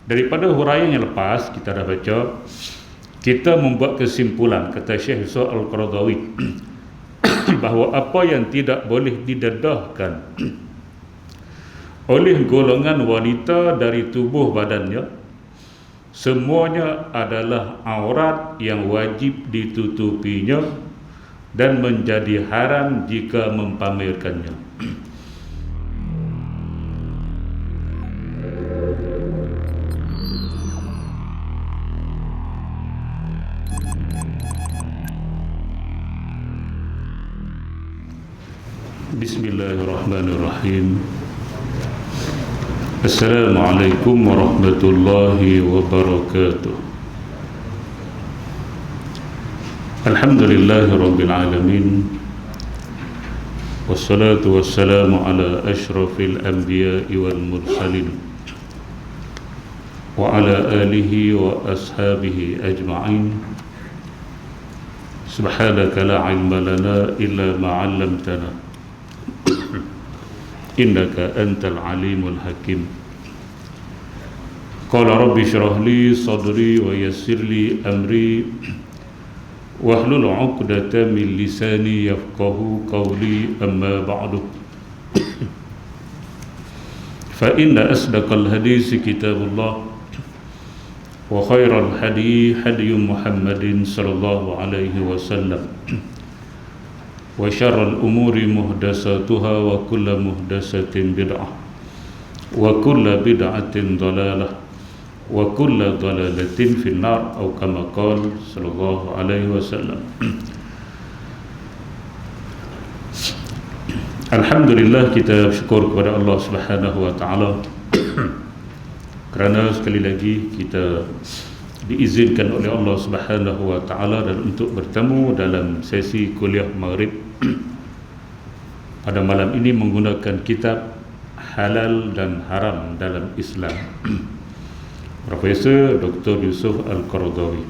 Daripada huraian yang lepas kita dah baca, kita membuat kesimpulan, kata Syekh Yusuf Al-Qaradawi, bahawa apa yang tidak boleh didedahkan oleh golongan wanita dari tubuh badannya, semuanya adalah aurat yang wajib ditutupinya dan menjadi haram jika mempamerkannya. Bismillahirrahmanirrahim. Assalamualaikum warahmatullahi wabarakatuh. Alhamdulillahi rabbil alamin. Wassalatu wassalamu ala ashrafil anbiya'i wal mursalin wa ala alihi wa ashabihi ajma'in. Subhanaka la ilma lana illa ma 'allamtana innaka antal alimul hakim. Qala rabbi shrah li sadri wa yassir li amri wahlul 'uqdatam min lisani yafqahu qawli, amma ba'du. Fa inna asdaqal hadisi kitabullah wa khairal hadi hadi Muhammadin sallallahu alaihi wasallam wa syarrul umuri muhdasatuha wa kullu muhdasatin bid'ah wa kullu bid'atin dhalalah wa kullu dhalalatin finnar, atau kama qala sallallahu alaihi wasallam. Alhamdulillah, kita syukur kepada Allah Subhanahu wa taala kerana sekali lagi kita diizinkan oleh Allah Subhanahu wa taala dan untuk bertemu dalam sesi kuliah Maghrib pada malam ini menggunakan kitab Halal dan Haram dalam Islam, Profesor Dr. Yusuf Al-Qaradawi.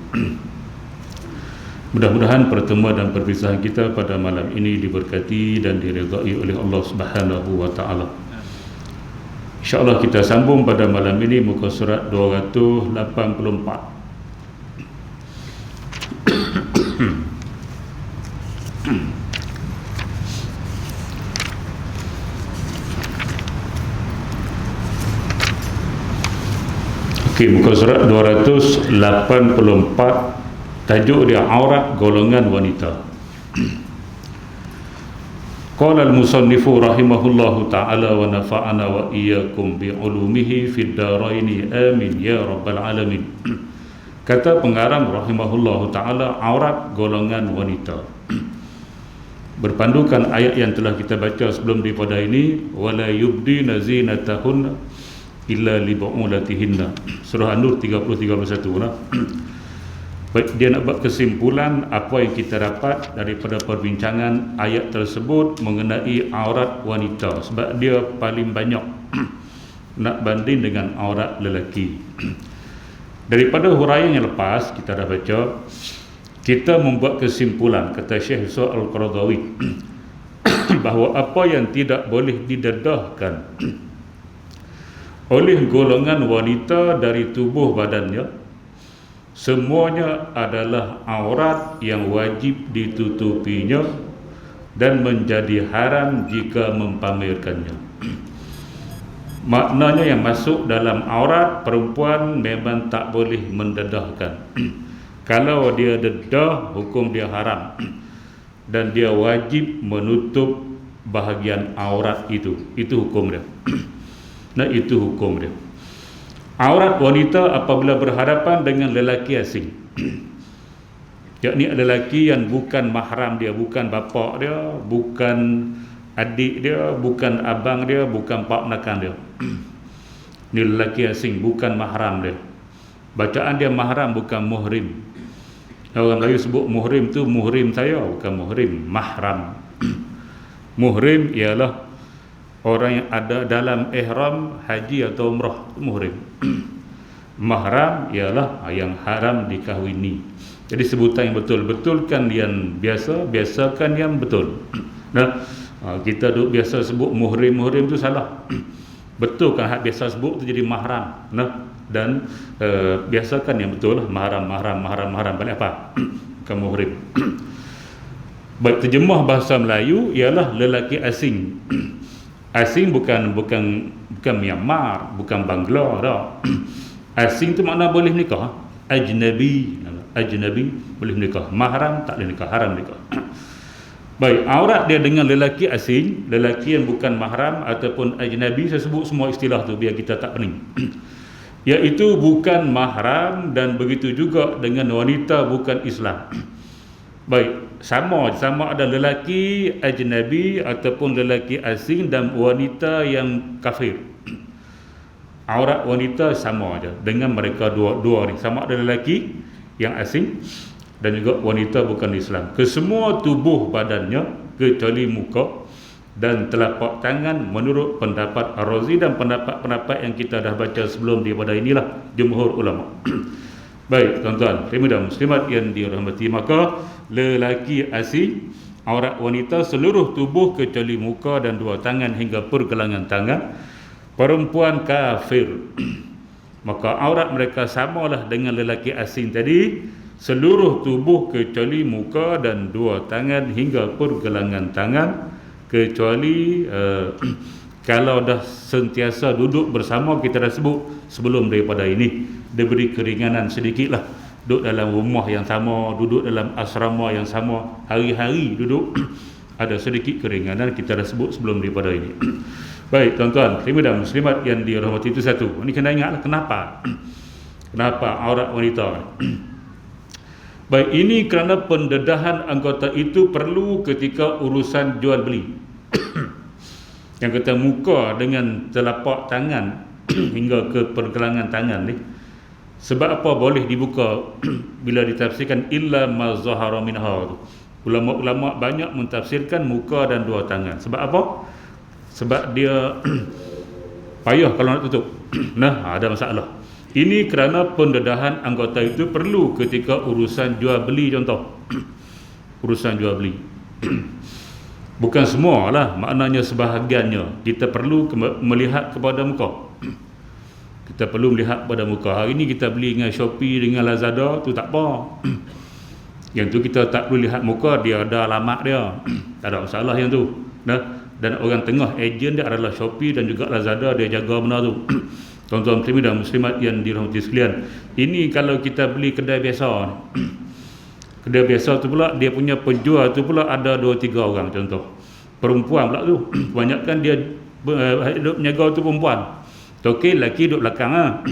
Mudah-mudahan pertemuan dan perpisahan kita pada malam ini diberkati dan diridai oleh Allah Subhanahu wa taala. InsyaAllah kita sambung pada malam ini muka surat 284. Okey, muka surat 284, tajuk dia aurat golongan wanita. Qala al-musannifu rahimahullahu ta'ala wa nafa'ana wa iyyakum bi ulumihi fid daraini amin ya rabbal alamin. Kata pengarang rahimahullahu ta'ala, aurat golongan wanita, berpandukan ayat yang telah kita baca sebelum daripada ini, wala yubdina zinatahunna illa li bu'ulatihinna, surah An-Nur 30-31 lah. Baik, dia nak buat kesimpulan apa yang kita dapat daripada perbincangan ayat tersebut mengenai aurat wanita, sebab dia paling banyak nak banding dengan aurat lelaki. Daripada huraian yang lepas kita dah baca, kita membuat kesimpulan, kata Syekh Yusuf Al-Qaradawi, bahawa apa yang tidak boleh didedahkan oleh golongan wanita dari tubuh badannya, semuanya adalah aurat yang wajib ditutupinya dan menjadi haram jika mempamerkannya. Maknanya yang masuk dalam aurat perempuan memang tak boleh mendedahkan. Kalau dia dedah, hukum dia haram dan dia wajib menutup bahagian aurat itu. Itu hukum dia. Nah, itu hukum dia. Aurat wanita apabila berhadapan dengan lelaki asing, yakni lelaki yang bukan mahram dia, bukan bapa dia, bukan adik dia, bukan abang dia, bukan pak menakan dia. Ni lelaki asing, bukan mahram dia. Bacaan dia mahram, bukan muhrim. Orang Melayu sebut muhrim tu muhrim saya, bukan muhrim, mahram. Muhrim ialah orang yang ada dalam ihram haji atau umrah, muhrim. Mahram ialah yang haram dikahwini. Jadi sebutan yang betul, betulkan yang biasa, biasakan yang betul. Nah, kita duk biasa sebut muhrim, muhrim tu salah. Betulkan hak biasa sebut tu jadi mahram. Nah, dan biasakan yang betul lah mahram balik apa? Bukan muhrim. Baik, terjemah bahasa Melayu ialah lelaki asing. Asing bukan Myanmar, bukan Bangla dah. Asing tu makna boleh nikah. Ajnabi boleh nikah. Mahram tak boleh nikah, haram nikah. Baik, aurat dia dengan lelaki asing, lelaki yang bukan mahram ataupun ajnabi, saya sebut semua istilah tu biar kita tak pening. Iaitu bukan mahram, dan begitu juga dengan wanita bukan Islam. Baik, sama ada lelaki ajnabi ataupun lelaki asing dan wanita yang kafir. Aurat wanita sama aja dengan mereka dua ni. Sama ada lelaki yang asing dan juga wanita bukan Islam. Kesemua tubuh badannya kecuali muka dan telapak tangan menurut pendapat Ar-Razi dan pendapat-pendapat yang kita dah baca sebelum daripada inilah jumhur ulama. Baik tuan-tuan dan muslimat yang dirahmati, maka lelaki asing aurat wanita seluruh tubuh kecuali muka dan dua tangan hingga pergelangan tangan. Perempuan kafir maka aurat mereka samalah dengan lelaki asing tadi, seluruh tubuh kecuali muka dan dua tangan hingga pergelangan tangan, kecuali kalau dah sentiasa duduk bersama. Kita dah sebut sebelum daripada ini, diberi keringanan sedikit lah, duduk dalam rumah yang sama, duduk dalam asrama yang sama, hari-hari duduk ada sedikit keringanan, kita dah sebut sebelum daripada ini. Baik tuan-tuan dan muslimat yang dirahmati, itu satu. Ini kena ingatlah kenapa aurat wanita. Baik, ini kerana pendedahan anggota itu perlu ketika urusan jual beli. Yang kata muka dengan telapak tangan hingga ke pergelangan tangan ni, sebab apa boleh dibuka bila ditafsirkan illa ma zahara minha. Ulama-ulama banyak mentafsirkan muka dan dua tangan. Sebab apa? Sebab dia payah kalau nak tutup. Nah, ada masalah. Ini kerana pendedahan anggota itu perlu ketika urusan jual beli, contoh. Urusan jual beli. Bukan semua lah, maknanya sebahagiannya. Kita perlu melihat kepada muka. Kita perlu melihat pada muka. Hari ni kita beli dengan Shopee, dengan Lazada, tu tak apa. Yang tu kita tak perlu lihat muka, dia ada alamat dia. Tak ada masalah yang tu. Nah, dan orang tengah ejen dia adalah Shopee dan juga Lazada, dia jaga benda tu. Tuan-tuan dan muslimat yang dirahmati sekalian, ini kalau kita beli kedai biasa. Kedai biasa tu pula dia punya penjual tu pula ada 2-3 orang, contoh perempuan pula tu. Kebanyakan dia hidup menjaga tu perempuan. Okey, lelaki duduk belakang lah.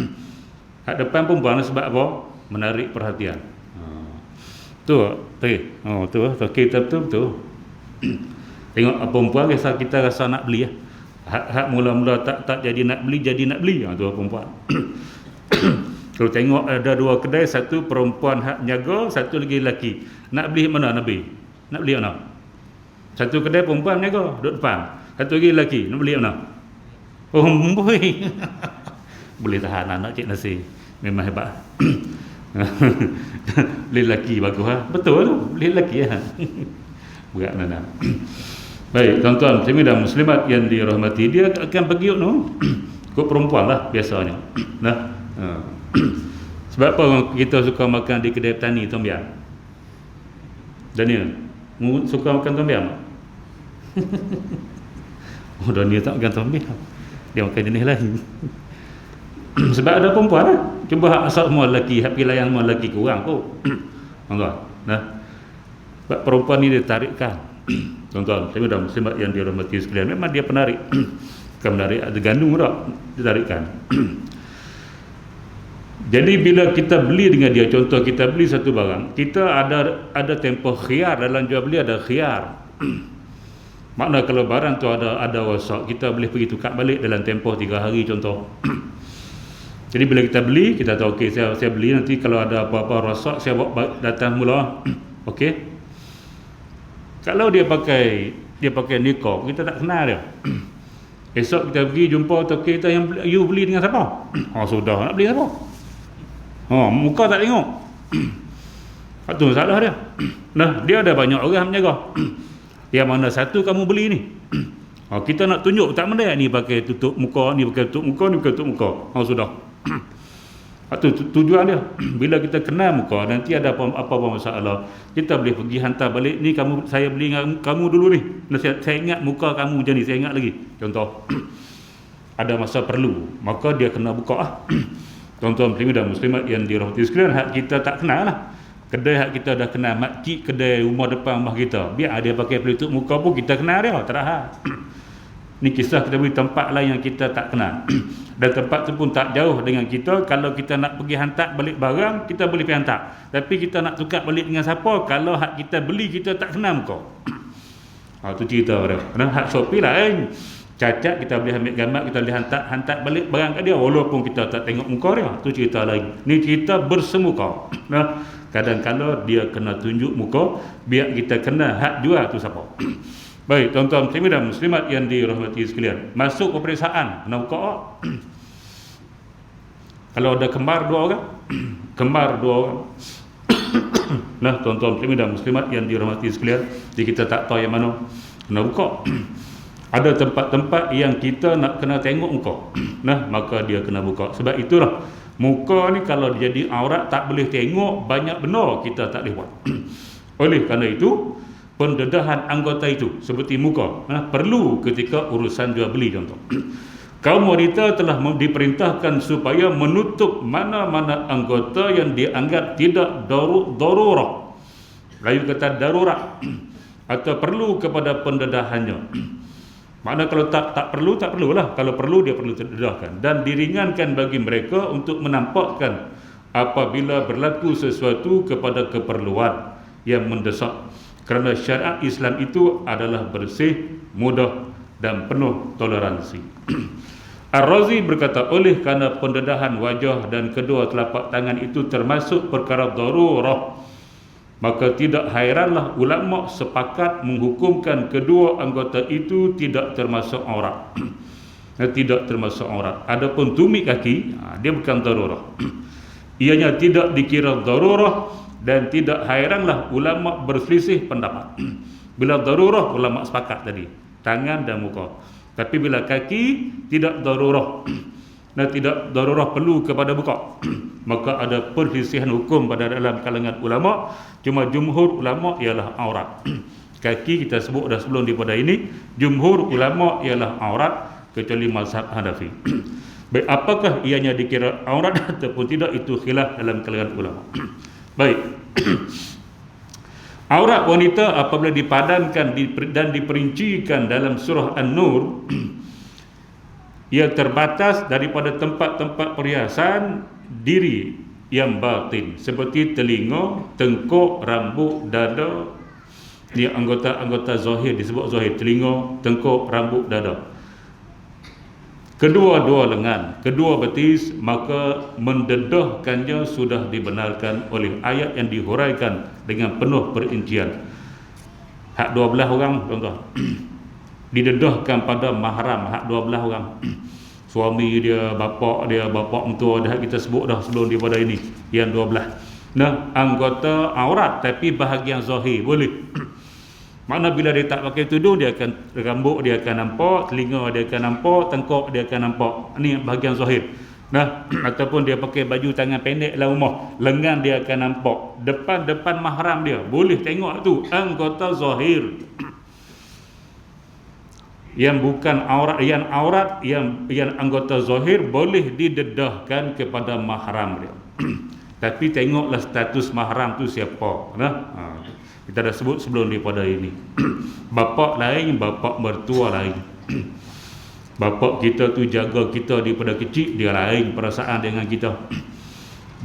Hak depan perempuan sebab apa? Menarik perhatian. Tu okey, betul. Tengok perempuan kita rasa nak beli. Hak mula-mula tak jadi nak beli, jadi nak beli. Tu perempuan. Kalau tengok ada 2 kedai, satu perempuan hak menjaga, satu lagi lelaki. Nak beli mana Nabi? Nak beli mana? Satu kedai perempuan menjaga, duduk depan. Satu lagi lelaki, nak beli mana? Oh, boy. Boleh tahan anak cik nasi. Memang hebat. Beli lelaki bagus ha? Betul tu, beli lelaki ha? Berat nana. Baik, tuan-tuan dan muslimat yang dirahmati, dia akan pergi ikut perempuan lah biasanya. Nah, sebab apa kita suka makan di kedai petani tom yam? Daniel, suka makan tom yam? Oh, Daniel tak makan tom yam. Dia makan jenis lain. Sebab ada perempuan lah. Cuba asal semua lelaki, hak pilihan semua lelaki kurang kot. Tuan-tuan, nah. Sebab perempuan ni dia tarikkan. Tuan-tuan, saya dah muslimat yang dirahmati sekalian, memang dia penarik. Bukan menarik, ada gandung tak, dia tarikkan. Jadi bila kita beli dengan dia, contoh kita beli satu barang, kita ada tempoh khiyar. Dalam jual beli ada khiyar. Makna kalau barang tu ada rosak, kita boleh pergi tukar balik dalam tempoh 3 hari contoh. Jadi bila kita beli, kita tahu okey, saya beli, nanti kalau ada apa-apa rosak saya bawa datang mula. Okey. Kalau dia pakai nikah, kita tak kenal dia. Esok kita pergi jumpa okey, kita yang you beli dengan siapa? Sudah, nak beli siapa? Muka tak tengok. Itu salah dia. Nah, dia ada banyak orang menjaga. Yang mana satu kamu beli ni? Kita nak tunjuk tak benda ni pakai tutup muka, ni pakai tutup muka, ni pakai tutup muka. Sudah. Itu tujuan dia. Bila kita kenal muka, nanti ada apa-apa masalah, kita boleh pergi hantar balik, ni saya beli dengan kamu dulu ni. Saya ingat muka kamu macam ni, saya ingat lagi. Contoh. Ada masa perlu, maka dia kena buka. Tuan-tuan muslimin dan muslimat yang dirahmati sekalian, hak kita tak kenal lah. Kedai hak kita dah kenal, makcik kedai rumah depan rumah kita, biar dia pakai pelitup muka pun kita kenal dia, tak ada hal. Ni kisah kita beri tempat lain yang kita tak kenal. Dan tempat tu pun tak jauh dengan kita. Kalau kita nak pergi hantar balik barang, kita boleh pergi hantar. Tapi kita nak tukar balik dengan siapa? Kalau hak kita beli, kita tak kenal muka. Tu cerita dia. Kerana hak Shopee lain. Cacat kita boleh ambil gambar, kita boleh hantar balik barang kat dia walaupun kita tak tengok muka dia. Tu cerita lain. Ni cerita bersemuka. Kadang-kadang dia kena tunjuk muka biar kita kenal hak jual tu siapa. Baik, tuan-tuan muslimin dan muslimat yang dirahmati sekalian, masuk peperiksaan kena buka. Kalau ada kembar 2 orang, kembar 2 orang. Tuan-tuan muslimin dan muslimat yang dirahmati sekalian, jadi kita tak tahu yang mana, kena buka. Ada tempat-tempat yang kita nak kena tengok muka, maka dia kena buka. Sebab itulah muka ni kalau jadi aurat tak boleh tengok, banyak benda kita tak boleh buat. Oleh kerana itu, pendedahan anggota itu seperti muka perlu ketika urusan jual beli. Contoh, kaum wanita telah diperintahkan supaya menutup mana-mana anggota yang dianggap tidak darurah, layu kata darurat, atau perlu kepada pendedahannya. Makna kalau tak perlulah. Kalau perlu dia perlu terdedahkan, dan diringankan bagi mereka untuk menampakkan apabila berlaku sesuatu kepada keperluan yang mendesak. Kerana syariat Islam itu adalah bersih, mudah dan penuh toleransi. Ar-Razi berkata, oleh kerana pendedahan wajah dan kedua telapak tangan itu termasuk perkara darurah, maka tidak hairanlah ulama sepakat menghukumkan kedua anggota itu tidak termasuk aurat. Tidak termasuk aurat. Adapun tumit kaki, dia bukan darurah. Ianya tidak dikira darurah, dan tidak hairanlah ulama berselisih pendapat. Bila darurah, ulama sepakat tadi, tangan dan muka. Tapi bila kaki, tidak darurah, dan tidak darurah perlu kepada buka. Maka ada perselisihan hukum pada dalam kalangan ulama. Cuma jumhur ulama ialah aurat. Kaki kita sebut dah sebelum daripada ini, jumhur ulama ialah aurat kecuali mazhab Hanafi. Baik, apakah ianya dikira aurat ataupun tidak, itu khilaf dalam kalangan ulama. Baik. Aurat wanita apabila dipadankan dan diperincikan dalam surah An-Nur, ia terbatas daripada tempat-tempat perhiasan diri yang batin seperti telinga, tengkuk, rambut, dada. Ini anggota-anggota zahir disebut zahir: telinga, tengkuk, rambut, dada. Kedua-dua lengan, kedua betis, maka mendedahkannya sudah dibenarkan oleh ayat yang dihuraikan dengan penuh perincian. Hak 12 orang, tuan-tuan, didedahkan pada mahram, hak 12 orang. Suami dia, bapa mentua dah kita sebut dah sebelum daripada ini, yang 12. Anggota aurat tapi bahagian zahir boleh. Makna bila dia tak pakai tudung, dia akan, rambut dia akan nampak, telinga dia akan nampak, tengkuk dia akan nampak. Ini bahagian zahir. Ataupun dia pakai baju tangan pendek dalam rumah, lengan dia akan nampak. Depan mahram dia boleh tengok tu, anggota zahir. Yang bukan aurat, yang anggota zahir boleh didedahkan kepada mahram dia. Tapi tengoklah status mahram tu siapa. Kita dah sebut sebelum daripada ini. Bapa lain, bapa mertua lain. Bapa kita tu jaga kita daripada kecil, dia lain perasaan dengan kita.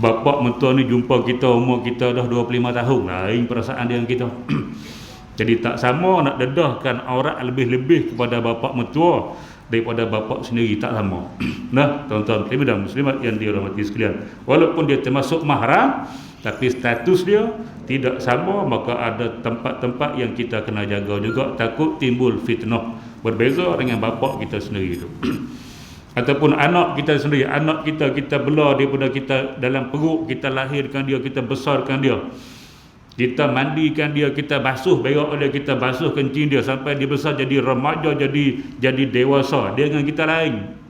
Bapa mentua ni jumpa kita umur kita dah 25 tahun, lain perasaan dengan kita. Jadi tak sama nak dedahkan aurat lebih-lebih kepada bapa mentua daripada bapa sendiri, tak sama. Tuan-tuan dan muslimat yang dirahmati sekalian, walaupun dia termasuk mahram, tapi status dia tidak sama, maka ada tempat-tempat yang kita kena jaga juga, takut timbul fitnah. Berbeza dengan bapa kita sendiri itu. Ataupun anak kita sendiri, anak kita bela daripada kita dalam perut, kita lahirkan dia, kita besarkan dia, Kita mandikan dia, kita basuh berak dia, kita basuh kencing dia sampai dia besar jadi remaja, jadi dewasa. Dia dengan kita lain.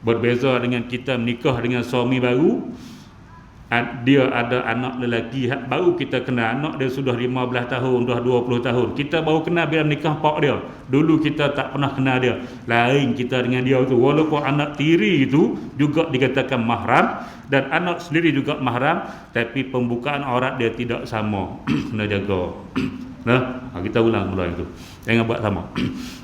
Berbeza dengan kita menikah dengan suami baru, dia ada anak lelaki baru kita kenal, anak dia sudah 15 tahun, dah 20 tahun. Kita baru kenal bila menikah pak dia. Dulu kita tak pernah kenal dia. Lain kita dengan dia tu. Walaupun anak tiri itu juga dikatakan mahram dan anak sendiri juga mahram, tapi pembukaan aurat dia tidak sama. Kena jaga. Nah, kita ulang mula itu. Jangan buat sama.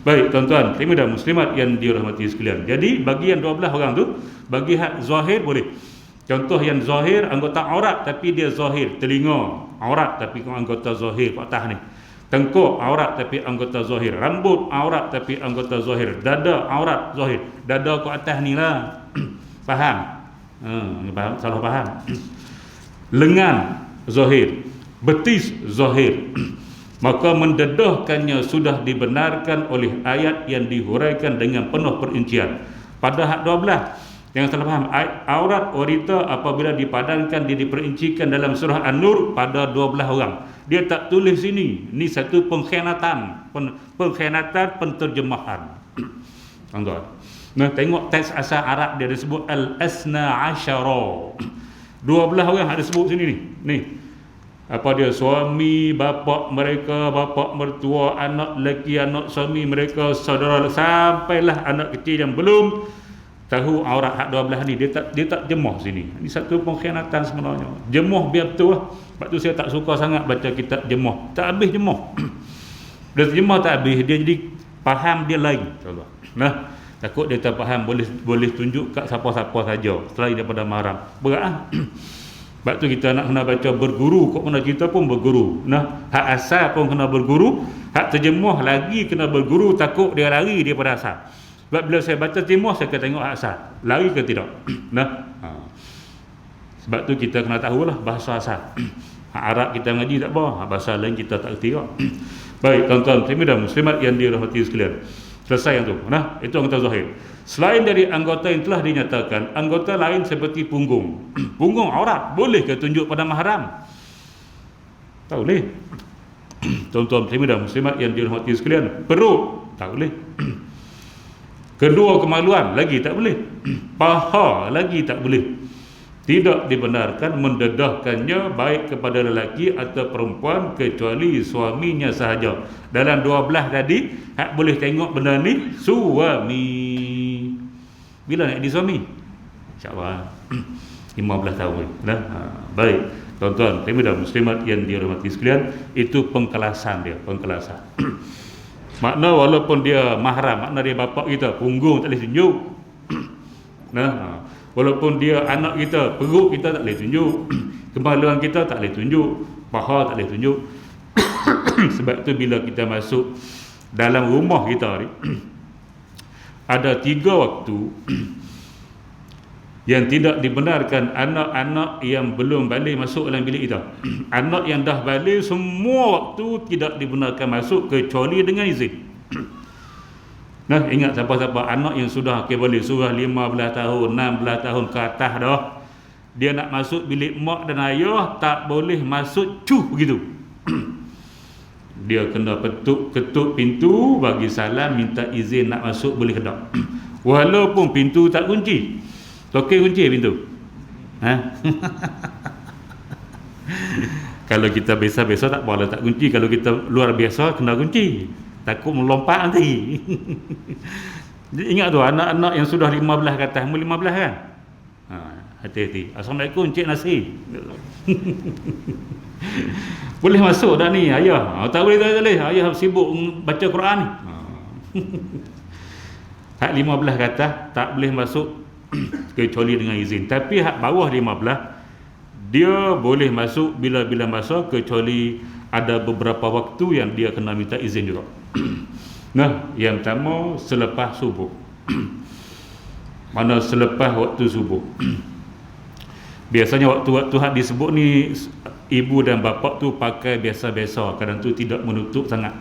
Baik, tuan-tuan, muslimin dan muslimat yang dirahmati sekalian. Jadi bagi yang 12 orang tu, bagi hak zahir boleh. Contoh yang zahir, anggota aurat tapi dia zahir. Telinga aurat tapi anggota zahir kat atas ni. Tengkuk aurat tapi anggota zahir. Rambut aurat tapi anggota zahir. Dada aurat zahir. Dada kat atas ni lah. Faham? Salah faham. Lengan zahir. Betis zahir. Maka mendedahkannya sudah dibenarkan oleh ayat yang dihuraikan dengan penuh perincian. Pada hak 12, jangan salah faham, aurat wanita apabila dipadankan, dia diperincikan dalam surah An-Nur pada 12 orang. Dia tak tulis sini. Ini satu pengkhianatan, penterjemahan. Tuan-tuan. Nah, tengok teks asal Arab dia disebut al-asna asyara. 12 orang ada sebut sini ni. Ni. Apa dia, suami, bapa mereka, bapa mertua, anak lelaki, anak suami mereka, saudara, sampailah anak kecil yang belum tahu aurat hak 12 ni, dia tak jemuh sini. Ini satu pengkhianatan sebenarnya. Jemuh biar betul lah. Sebab tu saya tak suka sangat baca kitab jemuh. Tak habis jemuh. Dia jemuh tak habis, dia jadi faham dia lain. Nah, takut dia tak faham, boleh tunjuk kat siapa-siapa saja selain daripada mahram. Berat ah. Sebab tu kita nak kena baca berguru. Kok mana kita pun berguru. Nah, hak asal pun kena berguru, hak terjemuh lagi kena berguru, takut dia lari daripada asal. Sebab bila saya baca timur, saya akan tengok asal lari ke tidak. Nah, sebab tu kita kena tahulah bahasa asal. Arab kita ngaji tak apa, bahasa lain kita tak kerti kok. Baik, tuan-tuan muslimin dan muslimat yang dirahmati sekalian. Selesai yang tu. Nah, itu anggota zahir. Selain dari anggota yang telah dinyatakan, anggota lain seperti punggung. Punggung aurat boleh ke tunjuk pada mahram? Tak boleh. Tuan-tuan muslimin dan muslimat yang dirahmati sekalian, perut tak boleh. Kedua kemaluan lagi tak boleh. Paha lagi tak boleh. Tidak dibenarkan mendedahkannya baik kepada lelaki atau perempuan kecuali suaminya sahaja. Dalam 12 tadi, hak boleh tengok benda ni suami. Bila nak jadi suami? InsyaAllah 15 tahun. Nah, baik. Tuan-tuan, muslimin dan muslimat yang dirahmati sekalian, itu pengkelasan dia, pengkelasan. Makna walaupun dia mahram, makna dia bapa kita, punggung tak boleh tunjuk. Nah, walaupun dia anak kita, perut kita tak boleh tunjuk. Kemaluan kita tak boleh tunjuk. Paha tak boleh tunjuk. Sebab tu bila kita masuk dalam rumah kita ni, ada 3 waktu yang tidak dibenarkan anak-anak yang belum balik masuk dalam bilik kita. Anak yang dah balik semua waktu tidak dibenarkan masuk kecuali dengan izin. Nah, ingat siapa-siapa anak yang sudah balik, sudah 15 tahun, 16 tahun ke atas dah, dia nak masuk bilik mak dan ayah tak boleh masuk cuh begitu. Dia kena ketuk pintu, bagi salam, minta izin nak masuk, boleh ke tak? Walaupun pintu tak kunci. Okey, kunci pintu. Kalau kita biasa-biasa tak boleh tak kunci. Kalau kita luar biasa kena kunci. Takut melompat nanti. Ingat tu, anak-anak yang sudah 15 ke atas, 15 kan? Hati-hati. Assalamualaikum Cik Nasir. Boleh masuk dah ni ayah? Tak boleh, tak boleh. Ayah sibuk baca Quran ni. Hak 15 ke atas tak boleh masuk kecuali dengan izin. Tapi hak bawah 15 dia boleh masuk bila-bila masa, kecuali ada beberapa waktu yang dia kena minta izin juga. Nah, yang pertama selepas subuh. Mana selepas waktu subuh. Biasanya waktu-waktu hak disebut ni ibu dan bapa tu pakai biasa-biasa, kadang tu tidak menutup sangat.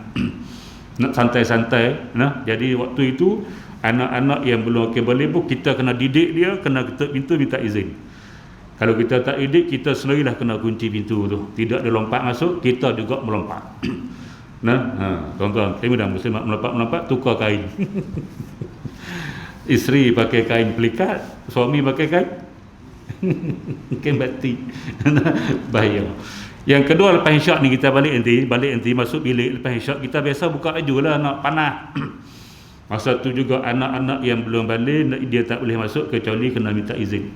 Nak santai-santai. Nah, jadi waktu itu anak-anak yang belum balik pun kita kena didik dia, kena ketuk pintu minta izin. Kalau kita tak edik, kita sendirilah kena kunci pintu tu. Tidak dia lompat masuk, kita juga melompat. Tuan-tuan, kami dah muslimat melompat-melompat, tukar kain. Isteri pakai kain pelikat, suami pakai kain kain batik. Bahaya. Yang kedua, lepas isyak ni kita balik nanti masuk bilik. Lepas isyak kita biasa buka baju lah, nak panas. Masa tu juga anak-anak yang belum balik, dia tak boleh masuk kecuali kena minta izin.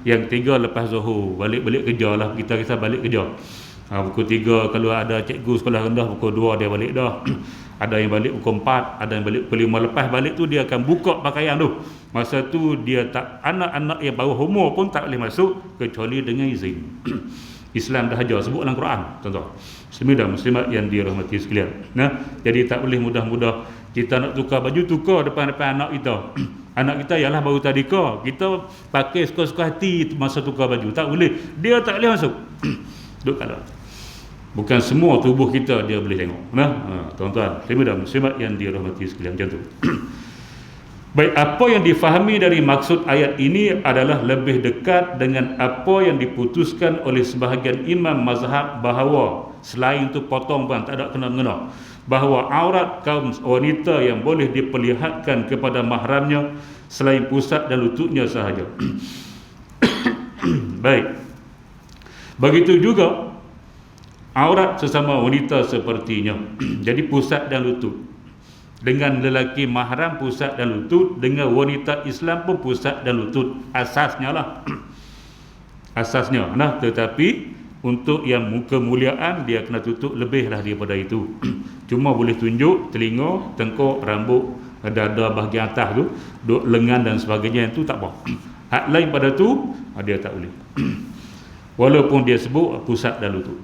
Yang tiga, lepas zuhur balik kerja lah, kita balik kerja. Pukul 3 kalau ada cikgu sekolah rendah, pukul 2 dia balik dah. Ada yang balik pukul 4, ada yang balik pukul 5. Lepas balik tu dia akan buka pakaian tu. Masa tu dia tak, anak-anak yang bawah umur pun tak boleh masuk kecuali dengan izin. Islam dah ajar, sebut dalam Quran, tuan-tuan. Muslimin dan muslimat yang dirahmati sekalian. Jadi tak boleh mudah-mudah kita nak tukar baju, tukar depan-depan anak kita. Anak kita ialah baru tadika, kita pakai suka-suka hati masa tukar baju. Tak boleh, dia tak boleh masuk. Duduk kat dalam. Bukan semua tubuh kita dia boleh tengok. Tuan-tuan, muslimin dan muslimat yang dirahmati sekalian, macam tu. Baik, apa yang difahami dari maksud ayat ini adalah lebih dekat dengan apa yang diputuskan oleh sebahagian imam mazhab bahawa selain itu potong bang, tak ada kena-mengena, bahawa aurat kaum wanita yang boleh diperlihatkan kepada mahramnya selain pusat dan lututnya sahaja. Baik, begitu juga aurat sesama wanita sepertinya. Jadi pusat dan lutut. Dengan lelaki mahram pusat dan lutut, dengan wanita Islam pun pusat dan lutut. Asasnya lah. Asasnya. Tetapi untuk yang kemuliaan dia kena tutup lebihlah daripada itu. Cuma boleh tunjuk telinga, tengkuk, rambut, dada bahagian atas tu, duk lengan dan sebagainya, itu tak apa. Hak lain pada tu dia tak boleh. Walaupun dia sebut pusat dan lutut.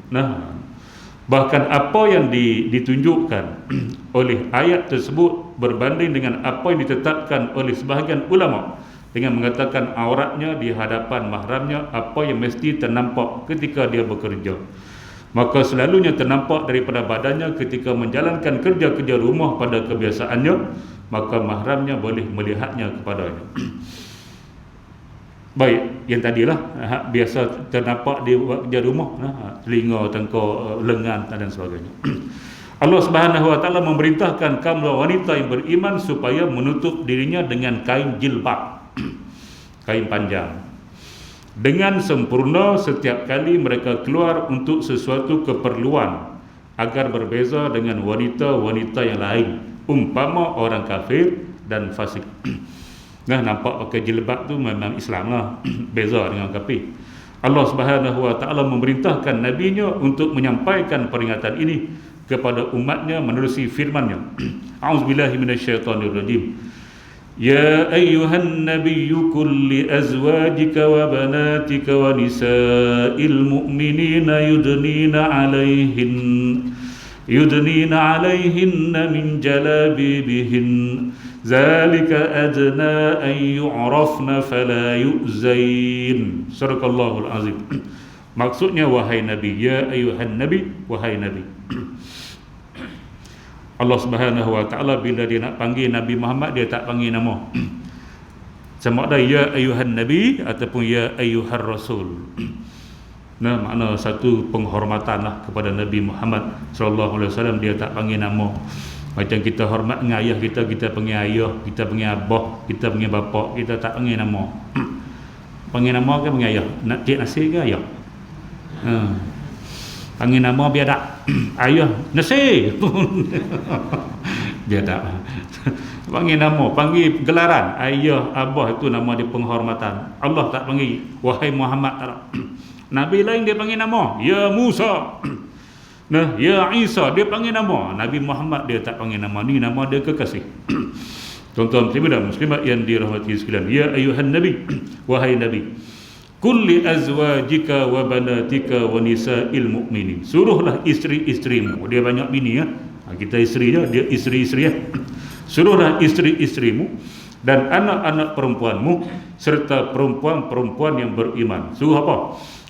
Bahkan apa yang ditunjukkan oleh ayat tersebut berbanding dengan apa yang ditetapkan oleh sebahagian ulama dengan mengatakan auratnya di hadapan mahramnya apa yang mesti ternampak ketika dia bekerja. Maka selalunya ternampak daripada badannya ketika menjalankan kerja-kerja rumah pada kebiasaannya, maka mahramnya boleh melihatnya kepadanya. Baik, yang tadilah biasa ternampak di kerja rumah, telinga, tengkuk, lengan dan sebagainya. Allah Subhanahu wa taala memerintahkan kaum wanita yang beriman supaya menutup dirinya dengan kain jilbab, kain panjang, dengan sempurna setiap kali mereka keluar untuk sesuatu keperluan, agar berbeza dengan wanita-wanita yang lain, umpama orang kafir dan fasik. Nampak pakai jilbab tu memang Islam lah. Beza dengan kafir. Allah Subhanahu wa taala memerintahkan nabinya untuk menyampaikan peringatan ini kepada umatnya menerusi firman-Nya. A'udzubillahi minasyaitonirrajim. Ya ayyuhan nabiyyu qul li azwajika wa banatika wa nisa'il mu'minina yudnina 'alaihinna min jalabibihin zalika adna an yu'rafna fala yu'zain. Sadaqallahul azim. Maksudnya, wahai Nabi, ya ayuhan Nabi, wahai Nabi. Allah Subhanahu wa taala bila dia nak panggil Nabi Muhammad, dia tak panggil nama. Sama ada ya ayuhan Nabi ataupun ya ayuhar Rasul. Makna satu penghormatan lah kepada Nabi Muhammad sallallahu alaihi wasallam, dia tak panggil nama. Macam kita hormat dengan ayah kita, kita panggil ayah, kita panggil abah, kita panggil bapa, kita tak panggil nama. Panggil nama ke panggil ayah? Nak cik nasi ke ayah? Panggil nama biar tak. Ayah nasi. Biar tak. Panggil nama, panggil gelaran. Ayah, abah, itu nama dia penghormatan. Allah tak panggil wahai Muhammad, tak. Nabi lain dia panggil nama, ya Musa. Ya Isa, dia panggil nama. Nabi Muhammad dia tak panggil nama, ni nama dia kekasih. Tuan-tuan muslimin dan muslimat yang dirahmati sekalian, ya ayuhan Nabi, wahai Nabi, qul li azwajika wa banatika wa nisa'il mu'minin. Suruhlah isteri-isterimu. Dia banyak bini ya. Kita isteri je, dia isteri-isteri ya. Suruhlah isteri-isterimu dan anak-anak perempuanmu serta perempuan-perempuan yang beriman. Suruh apa?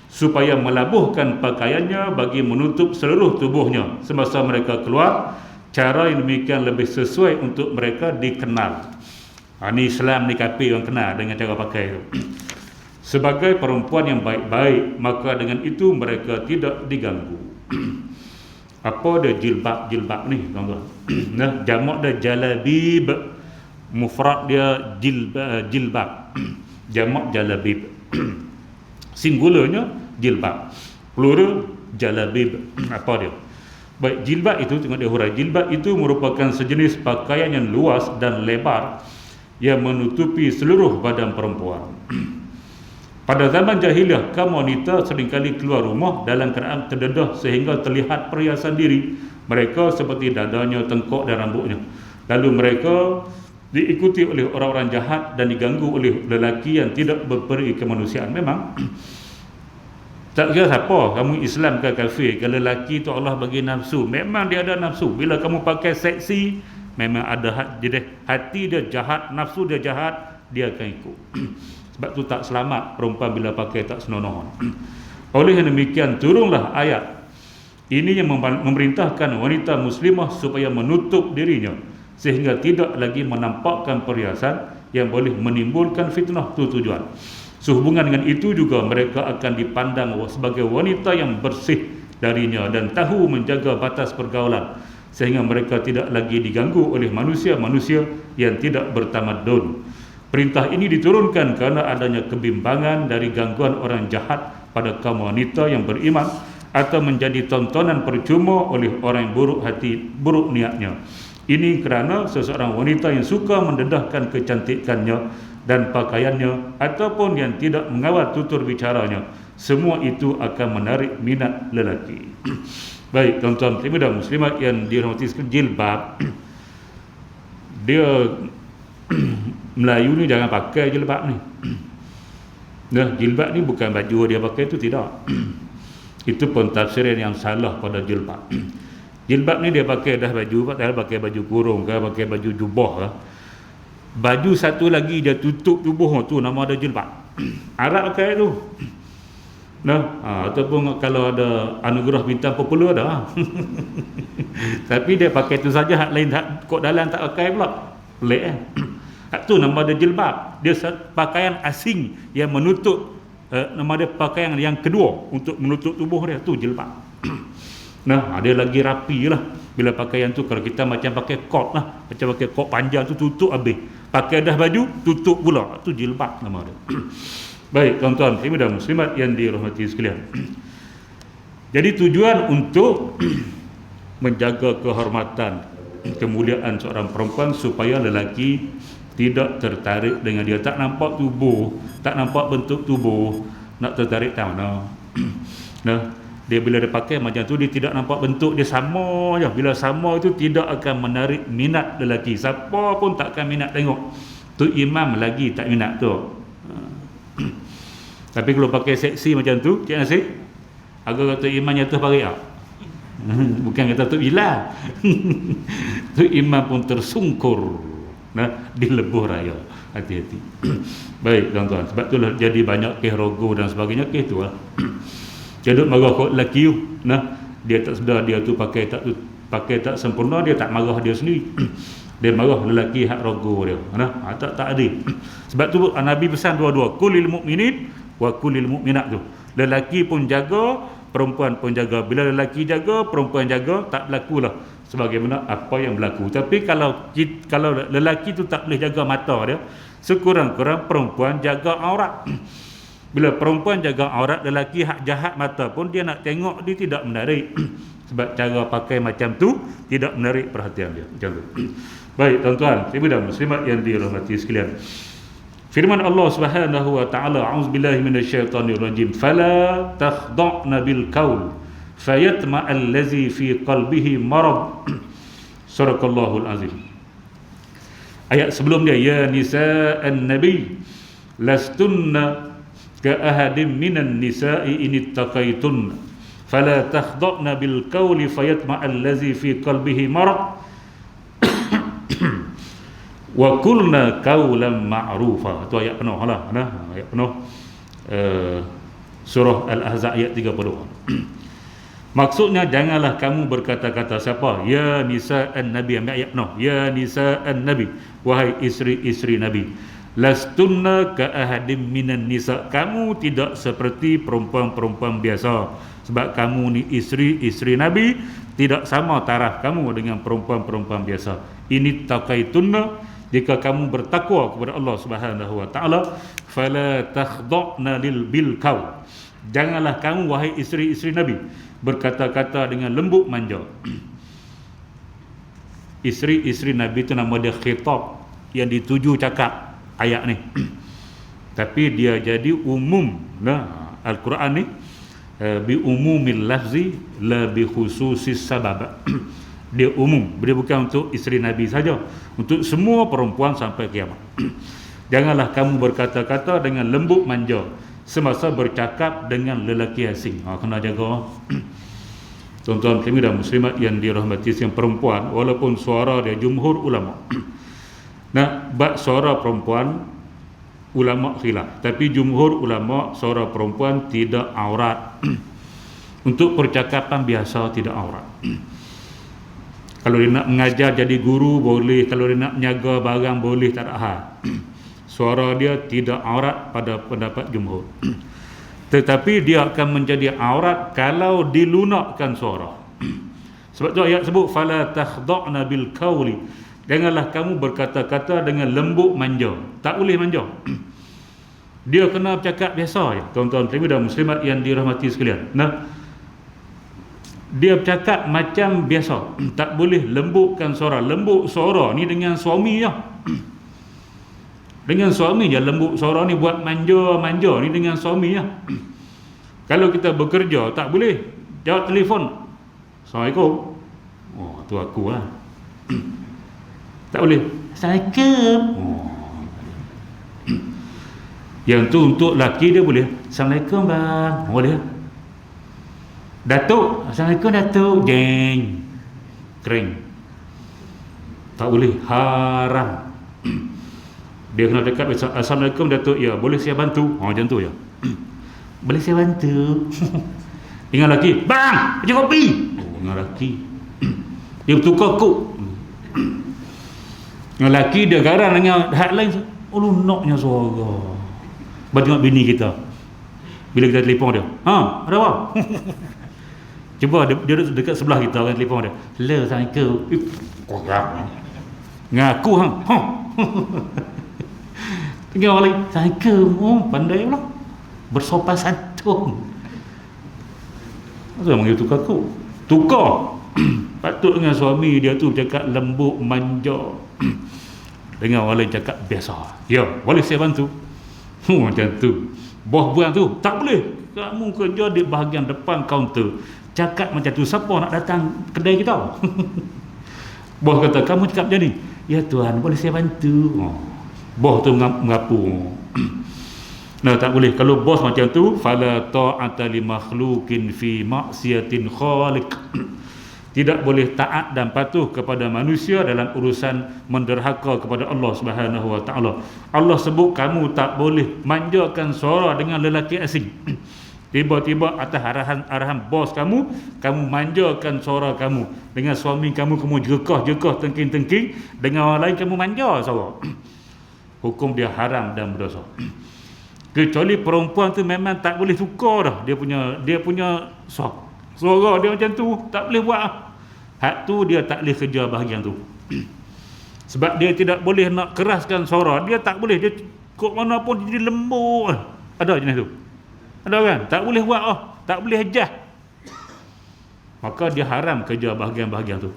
Supaya melabuhkan pakaiannya bagi menutup seluruh tubuhnya semasa mereka keluar. Cara yang demikian lebih sesuai untuk mereka dikenal. Ni Islam ni kafir orang kenal dengan cara pakai tu. sebagai perempuan yang baik-baik, maka dengan itu mereka tidak diganggu. Apa dia jilbab ni tuan-tuan? Nah, jamak dia jalabib, mufrad dia jilbab, jamak jalabib. Singularnya jilbab, plural jalabib. Apa dia? Baik, jilbab itu, tengok dia hurai, jilbab itu merupakan sejenis pakaian yang luas dan lebar yang menutupi seluruh badan perempuan. Pada zaman jahiliah, kaum wanita seringkali keluar rumah dalam keadaan terdedah sehingga terlihat perhiasan diri mereka seperti dadanya, tengkok dan rambutnya. Lalu mereka diikuti oleh orang-orang jahat dan diganggu oleh lelaki yang tidak berperi kemanusiaan. Memang tak kira siapa, kamu Islam ke kafir, kalau lelaki tu Allah bagi nafsu, memang dia ada nafsu. Bila kamu pakai seksi, memang ada hati dia jahat, nafsu dia jahat, dia akan ikut. Sebab tu tak selamat perempuan bila pakai tak senonoh. Oleh demikian turunlah ayat ini yang memerintahkan wanita muslimah supaya menutup dirinya sehingga tidak lagi menampakkan perhiasan yang boleh menimbulkan fitnah. Tu tujuan. Sehubungan dengan itu juga mereka akan dipandang sebagai wanita yang bersih darinya dan tahu menjaga batas pergaulan sehingga mereka tidak lagi diganggu oleh manusia-manusia yang tidak bertamadun. Perintah ini diturunkan kerana adanya kebimbangan dari gangguan orang jahat pada kaum wanita yang beriman atau menjadi tontonan percuma oleh orang yang buruk niatnya. Ini kerana seseorang wanita yang suka mendedahkan kecantikannya dan pakaiannya ataupun yang tidak mengawal tutur bicaranya, semua itu akan menarik minat lelaki. Baik, tuan-tuan dan muslimat yang dirahmati sekalian, jilbab dia Melayu ni jangan pakai jilbab ni. Nah, jilbab ni bukan baju dia pakai, itu tidak. Itu pentafsiran yang salah pada jilbab. Jilbab ni dia pakai dah baju, pakai baju kurung ke, pakai baju jubah ke. Baju satu lagi dia tutup tubuh tu, nama ada jilbab. Arab pakai tu. Nah, ataupun kalau ada anugerah bintang popular dah. Tapi dia pakai tu saja, hak lain kok dalam tak pakai pula. Pelik tu nama dia jilbab. Dia pakaian asing yang menutup, nama dia pakaian yang kedua untuk menutup tubuh dia, tu jilbab. Nah, dia lagi rapi lah bila pakaian tu. Kalau kita macam pakai kot lah, macam pakai kot panjang tu tutup habis, pakai dah baju tutup pula, tu jilbab nama dia. Baik, tuan-tuan dan muslimat yang dirahmati sekalian. Jadi tujuan untuk menjaga kehormatan, kemuliaan seorang perempuan supaya lelaki tidak tertarik dengan dia, tak nampak tubuh, tak nampak bentuk tubuh, nak tertarik tak mana. Nah, dia bila dia pakai macam tu, dia tidak nampak bentuk, dia sama je. Bila sama itu tidak akan menarik minat lelaki, siapa pun tak akan minat tengok. Tu imam lagi tak minat tu. Tapi kalau pakai seksi macam tu, Cik Nasir, agak kata imam jatuh parik tak? Bukan kata tu hilang. Tu imam pun tersungkur, nah, di lebuh raya. Hati-hati. Baik, tuan-tuan, sebab itulah jadi banyak kes rogo dan sebagainya, kes tu lah. Jadi marah kot lelaki tu, nah, dia tak sedar dia tu pakai tak sempurna, dia tak marah dia sendiri. Dia marah lelaki hak rogo dia. Nah, tak adil. Sebab tu Nabi pesan dua-dua, kulil mukminin wa kulil mukminat tu. Lelaki pun jaga, perempuan pun jaga. Bila lelaki jaga, perempuan jaga, tak berlakulah sebagaimana apa yang berlaku. Tapi kalau lelaki tu tak boleh jaga mata dia, sekurang-kurang perempuan jaga aurat. Bila perempuan jaga aurat, lelaki hak jahat mata pun dia nak tengok, dia tidak menarik. Sebab cara pakai macam tu tidak menarik perhatian dia. Macam tu. Baik, tuan-tuan dan muslimat yang dirahmati sekalian. Firman Allah Subhanahu wa taala, a'udzubillahi minasyaitonirrajim, fala takhda'na bil qaul fayatma'al ladzi fi qalbihi marad. Sadaqallahul azim. Ayat sebelum dia, ya nisa'an nabi lastunna ka ahadim minan nisa'i in ittaqaitun fala takhda'na bil qauli fayatma'al ladzi fi qalbihi marad wa qulna qawlan ma'rufa. Tu ayat penuh lah, ayat penuh surah Al-Ahzab ayat 30. Maksudnya janganlah kamu berkata-kata, siapa? Ya nisa'an nabi, ambil ayat penuh. Ya nisa'an nabi, wahai isteri-isteri nabi, lastunna ka ahadim minan nisa, kamu tidak seperti perempuan-perempuan biasa, sebab kamu ni isteri Nabi, tidak sama taraf kamu dengan perempuan-perempuan biasa. Ini taqaitunna, jika kamu bertakwa kepada Allah Subhanahu wa taala, fala takhda'na bil qaul, janganlah kamu wahai isteri-isteri Nabi berkata-kata dengan lembut manja. Isteri-isteri Nabi itu nama dia khitab, yang dituju cakap ayat ni. Tapi dia jadi umum lah Al-Quran ni, bi umumil lafzi la bi khususis sabab. Dia umum, dia bukan untuk isteri Nabi saja, untuk semua perempuan sampai kiamat. Janganlah kamu berkata-kata dengan lembut manja semasa bercakap dengan lelaki asing. Kena jaga. Tuan-tuan kami dan muslimat yang dirahmati yang perempuan, walaupun suara dia jumhur ulama. Nah, bab suara perempuan ulama khilaf, tapi jumhur ulama suara perempuan tidak aurat. Untuk percakapan biasa tidak aurat. Kalau dia nak mengajar jadi guru boleh, kalau dia nak menjaga barang boleh, tak ada hal. Suara dia tidak aurat pada pendapat jumhur. Tetapi dia akan menjadi aurat kalau dilunakkan suara. Sebab tu ayat sebut fala takhda'na bil qauli, janganlah kamu berkata-kata dengan lembut manja. Tak boleh manja. Dia kena bercakap biasa je. Tuan-tuan dan muslimat yang dirahmati sekalian. Nah, dia bercakap macam biasa. Tak boleh lembutkan suara. Lembut suara ni dengan suami je. Dengan suami je lembut suara ni, buat manja-manja ni dengan suami je. Kalau kita bekerja tak boleh jawab telefon, Assalamualaikum. Oh, tu aku lah. Tak boleh. Assalamualaikum. Oh. Yang tu untuk laki dia boleh. Assalamualaikum bang. Boleh. Datuk. Assalamualaikum Datuk. Jeng. Kering. Tak boleh. Haram. Dia kena dekat. Assalamualaikum Datuk. Ya, boleh saya bantu? Macam tu je. Boleh saya bantu? Dengan laki. Bang, macam kopi. Oh, dengan laki. Dia bertukar kok. Dengan laki dia garang dengan hak lain. Oh, lunaknya suara. Baru tengok bini kita bila kita telefon dia, ada apa? Cuba dia duduk dekat sebelah kita kan, telefon dia, hello, Assalamualaikum. Ngaku tengok orang lain, Assalamualaikum. Oh, pandai pula, bersopan santun. Apa panggil tukar patut dengan suami dia tu cakap lembut manja. Dengan orang lain cakap biasa, ya, boleh saya bantu? Macam tu. Bos buang tu tak boleh. Kamu kerja di bahagian depan kaunter, cakap macam tu, siapa nak datang kedai kita? Bos kata kamu cakap macam ni. Ya tuan, boleh saya bantu? Bos tu mengapu. Nah, tak boleh. Kalau bos macam tu, fala ta'ata li makhluqin fi maksiatin khaliq. Tidak boleh taat dan patuh kepada manusia dalam urusan menderhaka kepada Allah Subhanahu wa taala. Allah sebut kamu tak boleh manjakan suara dengan lelaki asing. Tiba-tiba atas arahan bos kamu manjakan suara kamu. Dengan suami kamu jekah tengking-tengking, dengan orang lain kamu manja suara. Hukum dia haram dan berdosa. Kecuali perempuan tu memang tak boleh tukar dah. Dia punya suara dia macam tu, tak boleh buat. Hak tu dia tak boleh kerja bahagian tu. Sebab dia tidak boleh nak keraskan suara, dia tak boleh. Dia kok mana pun jadi lembut. Ada jenis tu? Ada kan? Tak boleh buat tak boleh hejah. Maka dia haram kerja bahagian-bahagian tu.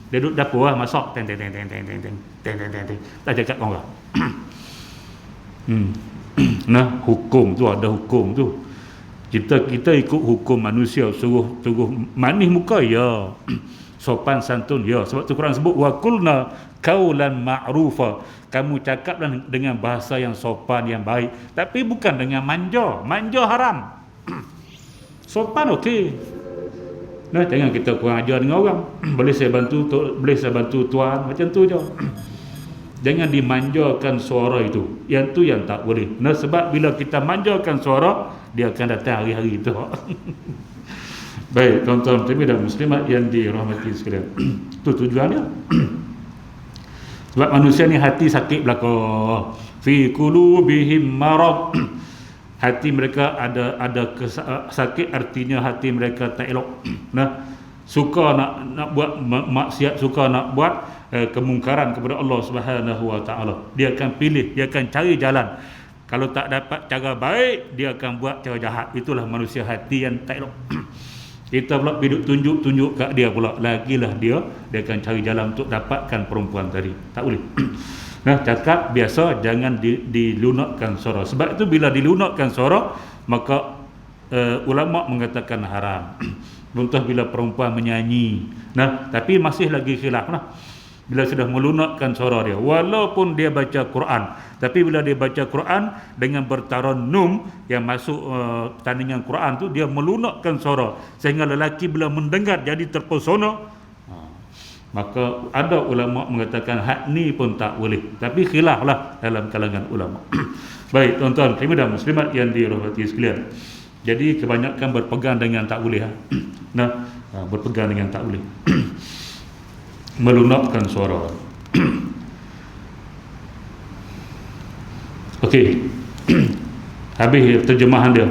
Dia duduk dapur masak, teng. Tak cakap orang. Nah, hukum tu ada hukum tu. Kita ikut hukum manusia, suruh manis muka ya, sopan santun ya. Sebab tu Quran sebut wa qulna qaulan ma'rufa, kamu cakap dengan bahasa yang sopan, yang baik, tapi bukan dengan manja haram. Sopan okey. Nah, jangan kita kurang ajar dengan orang. Boleh saya bantu tuan, macam tu je. Jangan dimanjakan suara itu. Yang tu yang tak boleh. Nah, sebab bila kita manjakan suara, dia akan datang hari-hari itu. Baik, tuan-tuan dan muslimat yang dirahmati sekalian. Itu tujuannya. Sebab manusia ni hati sakit belaka. fi qulubihim marad. Hati mereka ada sakit, artinya hati mereka tak elok. Nah, suka nak buat maksiat, suka nak buat kemungkaran kepada Allah Subhanahu wa taala. Dia akan pilih, dia akan cari jalan. Kalau tak dapat cara baik, dia akan buat cara jahat. Itulah manusia hati yang tak elok. Kita pula biduk tunjuk kat dia pula, lagilah dia akan cari jalan untuk dapatkan perempuan tadi. Tak boleh. Nah, cakap biasa, jangan dilunakkan suara. Sebab itu bila dilunakkan suara, maka ulama mengatakan haram. Contoh bila perempuan menyanyi. Nah, tapi masih lagi khilaf lah. Bila sudah melunakkan suara dia, walaupun dia baca Quran, tapi bila dia baca Quran dengan bertarannum yang masuk tandingan Quran tu, dia melunakkan suara sehingga lelaki bila mendengar jadi terpesona. Maka ada ulama mengatakan hak ni pun tak boleh, tapi khilaf lah dalam kalangan ulama. Baik tuan-tuan dan muslimat yang dirahmati sekalian, jadi kebanyakan berpegang dengan tak boleh. Nah, berpegang dengan tak boleh. Melunakkan suara. Okey. Habis terjemahan dia.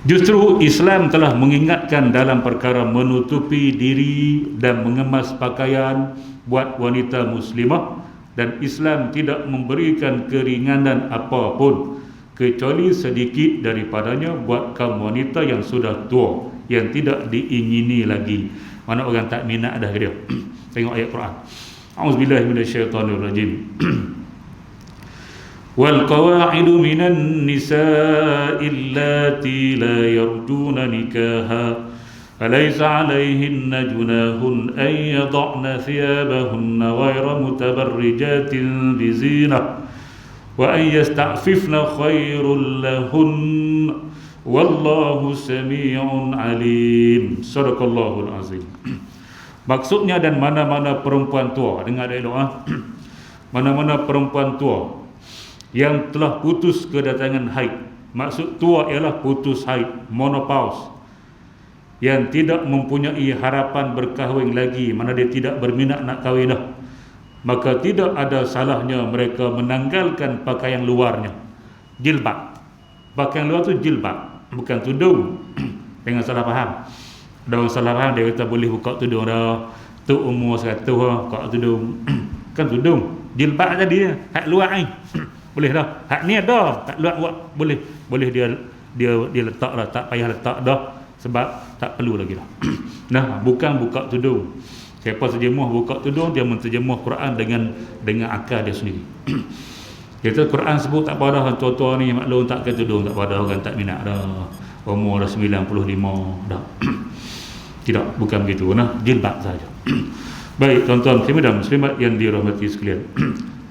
Justru Islam telah mengingatkan dalam perkara menutupi diri dan mengemas pakaian buat wanita muslimah, dan Islam tidak memberikan keringanan apapun kecuali sedikit daripadanya buat kaum wanita yang sudah tua, yang tidak diingini lagi. Mana orang tak minat dah dia. Tengok ayat Quran. A'udzubillahi minasyaitonirrajim. Wal qawa'idu minan nisa'i allati la yarjuna nikaha falaysa 'alayhinna junahun an yad'na thiyabahunna ghayra mutabarrijatin bizinah wa an yasta'fifna khairul lahunna wallahu sami'un 'alim. Sadaqallahul azim. Maksudnya, dan mana-mana perempuan tua, dengar elok mana-mana perempuan tua yang telah putus kedatangan haid. Maksud tua ialah putus haid, menopause, yang tidak mempunyai harapan berkahwin lagi, mana dia tidak berminat nak kahwin dah, maka tidak ada salahnya mereka menanggalkan pakaian luarnya. Jilbab, pakaian luar tu jilbab, bukan tudung. Jangan salah faham. Ada orang salah faham, dia kata boleh buka tudung dah, tu umur 100 buka tudung. Kan tudung, jilbab tadi hak luar ni. Boleh dah. Hak ni ada, hak luar buat boleh dia letak lah, tak payah letak dah sebab tak perlu lagi dah. Nah, bukan buka tudung. Siapa terjemah buka tudung, dia menterjemah Quran dengan akal dia sendiri. Kita Quran sebut tak pada orang tua-tua ni maklum tak ke tudung, tak pada orang tak minat dah. Umur dah 95 dah. Tidak, bukan begitu. Nah, jilbab saja. Baik tuan-tuan dan muslimat yang dirahmati sekalian.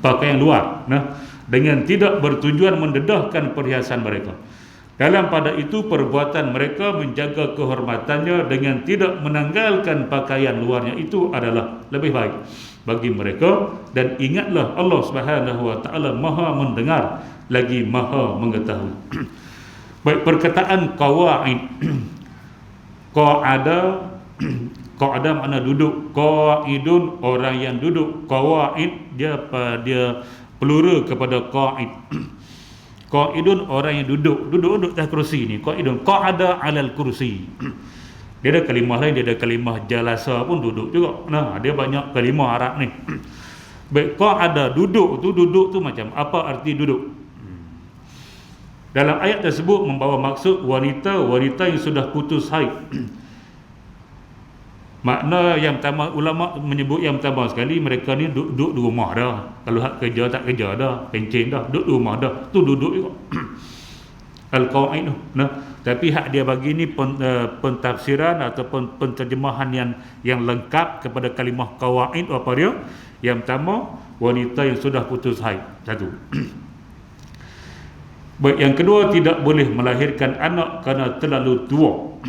Pakaian luar, nah, dengan tidak bertujuan mendedahkan perhiasan mereka. Dalam pada itu perbuatan mereka menjaga kehormatannya dengan tidak menanggalkan pakaian luarnya itu adalah lebih baik bagi mereka. Dan ingatlah Allah Subhanahu wa taala Maha mendengar lagi Maha mengetahui. Baik, perkataan qawa'id. Qa'ada makna duduk. Qa'idun orang yang duduk. Qawa'id dia plural kepada qa'id. Qa'idun orang yang duduk atas kerusi ni. Qa'idun qa'ada 'alal kursi. Dia ada kalimah lain, dia ada kalimah jalasa pun duduk juga. Nah, dia banyak kalimah Arab ni. Baik, qa'ada duduk tu macam apa arti duduk? Dalam ayat tersebut membawa maksud wanita yang sudah putus haid. Makna yang pertama, ulama menyebut yang pertama sekali, mereka ni duduk di rumah dah. Kalau hak kerja tak kerja dah, pencen dah, duduk di rumah dah, tu duduk juga. Al-qawaid tu. Nah, tapi hak dia bagi ni pentafsiran ataupun penterjemahan yang lengkap kepada kalimah qawaid. Apa dia? Yang pertama, wanita yang sudah putus haid. Satu. Baik, yang kedua, tidak boleh melahirkan anak kerana terlalu tua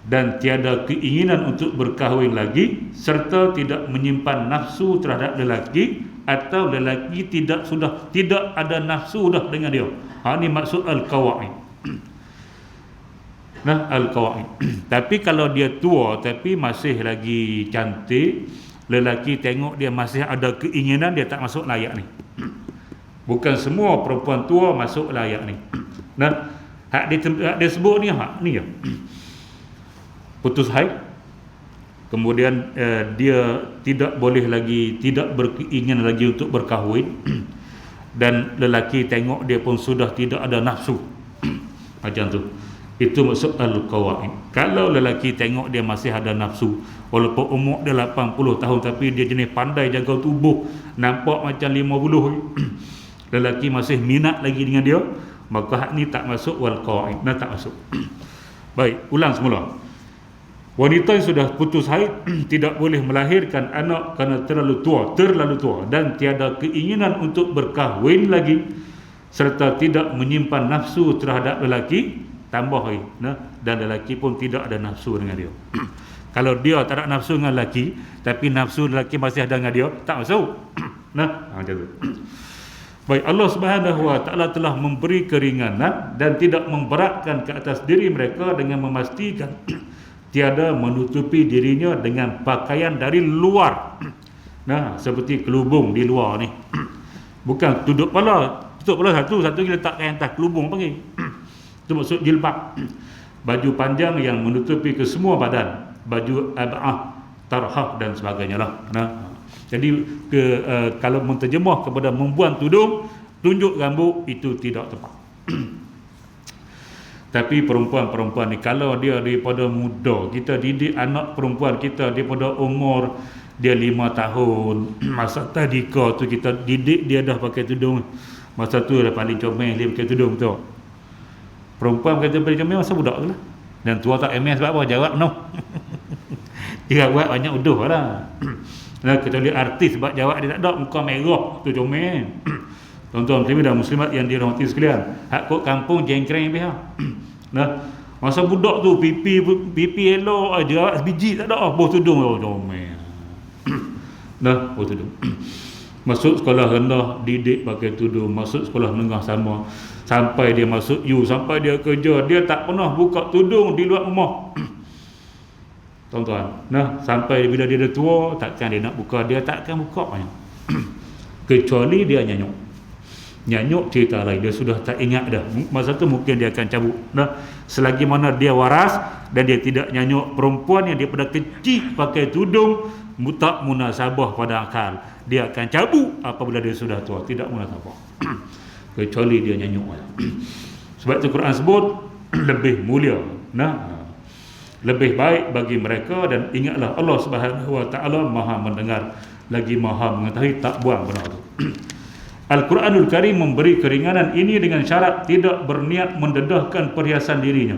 dan tiada keinginan untuk berkahwin lagi, serta tidak menyimpan nafsu terhadap lelaki, atau lelaki tidak ada nafsu dah dengan dia. Ini maksud al-qawaid. Nah, al-qawaid. Tapi kalau dia tua tapi masih lagi cantik, lelaki tengok dia masih ada keinginan, dia tak masuk layak ni. Bukan semua perempuan tua masuklah ayat ni. Nah, hak dia sebut ni hak ni ya. Putus haid, kemudian dia tidak boleh lagi, tidak berkeinginan lagi untuk berkahwin, dan lelaki tengok dia pun sudah tidak ada nafsu. Macam tu. Itu maksud al-qawaid. Kalau lelaki tengok dia masih ada nafsu, walaupun umur dia 80 tahun tapi dia jenis pandai jaga tubuh, nampak macam 50, lelaki masih minat lagi dengan dia, maka hak ni tak masuk wal qawaid. Nah, tak masuk. Baik, ulang semula. Wanita yang sudah putus haid tidak boleh melahirkan anak kerana terlalu tua dan tiada keinginan untuk berkahwin lagi, serta tidak menyimpan nafsu terhadap lelaki, tambah lagi, nah, dan lelaki pun tidak ada nafsu dengan dia. Kalau dia tak ada nafsu dengan lelaki tapi nafsu lelaki masih ada dengan dia, tak masuk. Nah, macam tu. Baik, Allah Subhanahu wa taala telah memberi keringanan dan tidak memberatkan ke atas diri mereka dengan memastikan tiada menutupi dirinya dengan pakaian dari luar. Nah, seperti kelubung di luar ni. Bukan tutup kepala satu kita letakkan atas kelubung panggil. Itu maksud jilbab. Baju panjang yang menutupi ke semua badan, baju ab'ah, tarhah dan sebagainya lah. Nah, jadi kalau menterjemah kepada membuang tudung, tunjuk rambut, itu tidak tepat. Tapi perempuan-perempuan ni, kalau dia daripada muda, kita didik anak perempuan kita daripada umur dia 5 tahun, masa tadika tu kita didik dia dah pakai tudung. Masa tu dah paling comel dia pakai tudung tu. Perempuan kata paling comel masa budak tu lah. Dan tua tak MS sebab apa? Jawab no. Dia buat banyak uduh lah. Nah, kecuali artis sebab jawab dia tak ada, muka merah tu comel. Tuan-tuan muslimin dan muslimat yang dirahmati sekalian, hak kok kampung jengkreng pihak. Nah, masa budak tu pipi elok aja, sebiji tak ada, bos tudung comel. Nah, bos tudung. Masuk sekolah rendah didik pakai tudung, masuk sekolah menengah sama, sampai dia masuk U, sampai dia kerja, dia tak pernah buka tudung di luar rumah. Tuan-tuan, nah, sampai bila dia dah tua, takkan dia nak buka, dia takkan buka banyak. Kecuali dia nyanyuk cerita lain, dia sudah tak ingat dah. Masa tu mungkin dia akan cabut. Nah, selagi mana dia waras dan dia tidak nyanyuk perempuan yang daripada kecil pakai tudung, tak munasabah pada akal, dia akan cabut apabila dia sudah tua, tidak munasabah. Kecuali dia nyanyuk. Sebab itu Quran sebut lebih mulia, nah, lebih baik bagi mereka, dan ingatlah Allah Subhanahu wa taala Maha mendengar lagi Maha mengetahui. Tak buang benar tu. Al-Quranul Karim memberi keringanan ini dengan syarat tidak berniat mendedahkan perhiasan dirinya.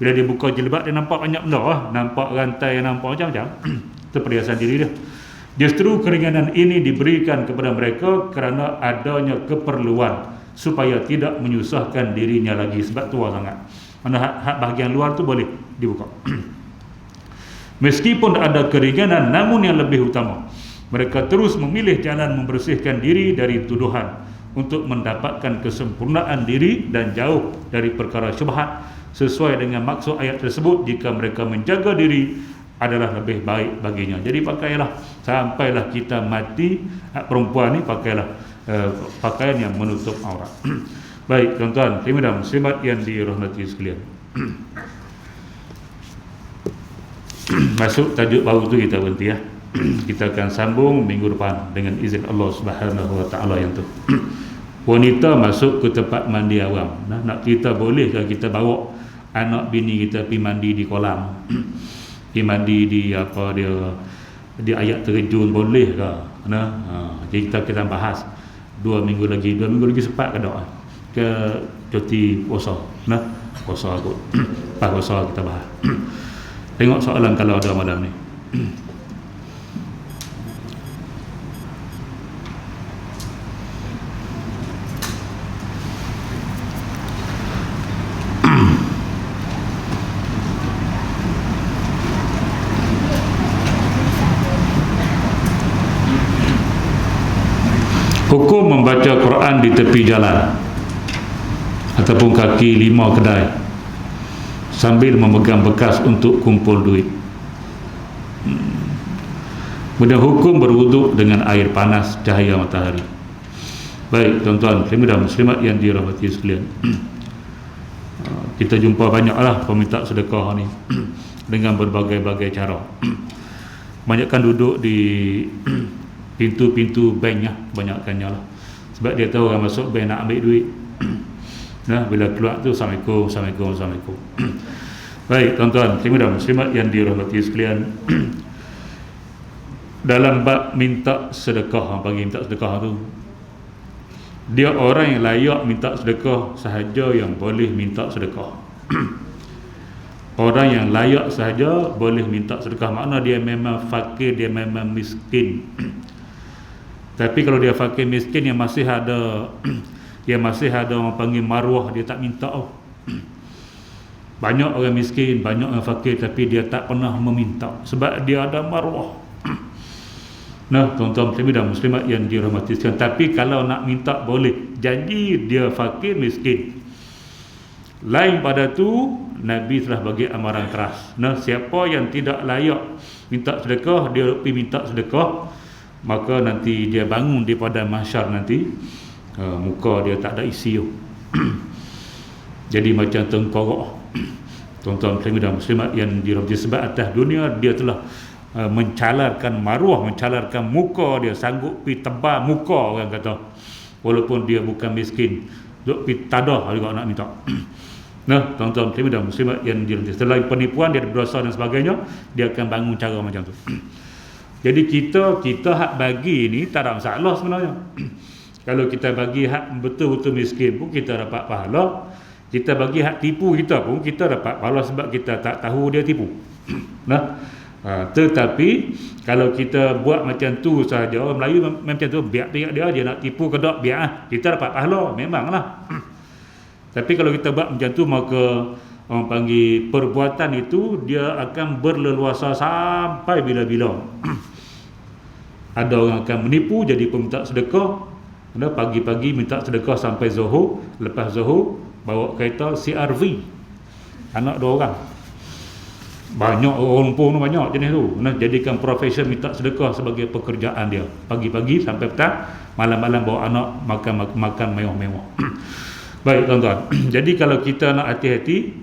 Bila dia buka jilbab, dia nampak banyak benda, nampak rantai, nampak macam-macam. Itu perhiasan diri dia. Justru keringanan ini diberikan kepada mereka kerana adanya keperluan, supaya tidak menyusahkan dirinya lagi sebab tua sangat. Mana hak bahagian luar tu boleh dibuka. Meskipun ada keringanan, namun yang lebih utama, mereka terus memilih jalan membersihkan diri dari tuduhan untuk mendapatkan kesempurnaan diri dan jauh dari perkara syubhat sesuai dengan maksud ayat tersebut. Jika mereka menjaga diri adalah lebih baik baginya. Jadi pakailah sampailah kita mati, perempuan ni pakailah pakaian yang menutup aurat. Baik, tuan-tuan dan muslimat yang dirahmati sekalian. Masuk tajuk baru tu kita berhenti ya. Kita akan sambung minggu depan dengan izin Allah Subhanahu wa taala yang tu. Wanita masuk ke tempat mandi awam. Nah, nak kita bolehkah kita bawa anak bini kita pergi mandi di kolam? Pergi mandi di apa dia, di ayat terjun boleh ke? Nah, jadi kita bahas 2 minggu lagi sempat ke tak? Ke cuti puasa. Nah, puasa kot. Pas puasa kita bahas. Tengok soalan kalau ada malam ni. Hukum membaca Quran di tepi jalan ataupun kaki 5 kedai sambil memegang bekas untuk kumpul duit. Kemudian hukum berwuduk dengan air panas cahaya matahari. Baik tuan-tuan muslimin dan muslimat yang dirahmati sekalian. Kita jumpa banyaklah peminta sedekah ni dengan berbagai-bagai cara. Banyakkan duduk di pintu-pintu banknya, banyakkannya lah. Sebab dia tahu orang masuk bank nak ambil duit. Nah, bila keluar tu assalamualaikum, assalamualaikum, assalamualaikum. Baik tuan-tuan muslimin dan muslimat yang dirahmati sekalian. Dalam bab minta sedekah, bagi minta sedekah tu, dia orang yang layak minta sedekah sahaja yang boleh minta sedekah. Orang yang layak sahaja boleh minta sedekah. Makna dia memang fakir, dia memang miskin. Tapi kalau dia fakir miskin yang masih ada yang masih ada orang panggil maruah, dia tak minta. Banyak orang miskin, banyak orang fakir tapi dia tak pernah meminta sebab dia ada maruah. Nah, tuan-tuan muslimin dan muslimat yang dirahmati sekalian, tapi kalau nak minta boleh, janji dia fakir miskin. Lain pada tu, Nabi telah bagi amaran keras. Nah, siapa yang tidak layak minta sedekah, dia pergi minta sedekah, maka nanti dia bangun di padang mahsyar nanti, muka dia tak ada isi. Jadi macam tengkorak. Tuan-tuan muslimin dan muslimat yang dirahmati, sebab atas dunia dia telah mencalarkan maruah, mencalarkan muka dia, sanggup pergi tebal muka orang kata, walaupun dia bukan miskin, duk pergi tadah juga nak minta. Nah, tuan-tuan muslimin dan muslimat yang dirahmati, selain penipuan dia ada berdosa dan sebagainya, dia akan bangun cara macam tu. Jadi kita hak bagi ni tak ada masalah sebenarnya. Kalau kita bagi hak betul-betul miskin pun kita dapat pahala. Kita bagi hak tipu kita pun kita dapat pahala sebab kita tak tahu dia tipu. Nah, tetapi kalau kita buat macam tu saja, orang Melayu macam tu, biar dia nak tipu ke tak, biar kita dapat pahala, memanglah. Tapi kalau kita buat macam tu, maka orang panggil perbuatan itu dia akan berleluasa sampai bila-bila. Ada orang akan menipu jadi peminta sedekah, pagi-pagi minta sedekah sampai Zuhur, lepas Zuhur bawa kereta CRV, anak 2 orang. Banyak orang pun banyak jenis tu. Nah, jadikan profession minta sedekah sebagai pekerjaan dia. Pagi-pagi sampai petang, malam-malam bawa anak makan mewah-mewah. Baik tuan-tuan. Jadi kalau kita nak hati-hati,